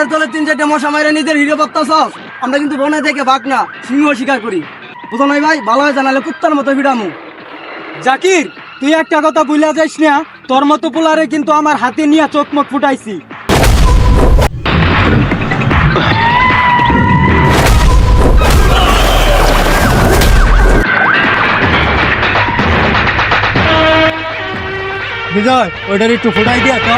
গাছের তলে 3-4টে মশা মাইরে নিজের হিরো বাপ্তাছস। আমরা কিন্তু বনে থেকে বাঘ না, সিংহ শিকার করি। বুঝো নাই ভাই, ভালো হয়ে জানালে কুত্তার মতো ভিড়ামু। জাকির, তুই একটা কথা ভুলা যাইস না, তোর মতো পোলারে কিন্তু আমার হাতে নিয়ে চোখ মুখ ফুটাইছি। বিজয়, ওইটার একটু ফুটাই দিয়া তো।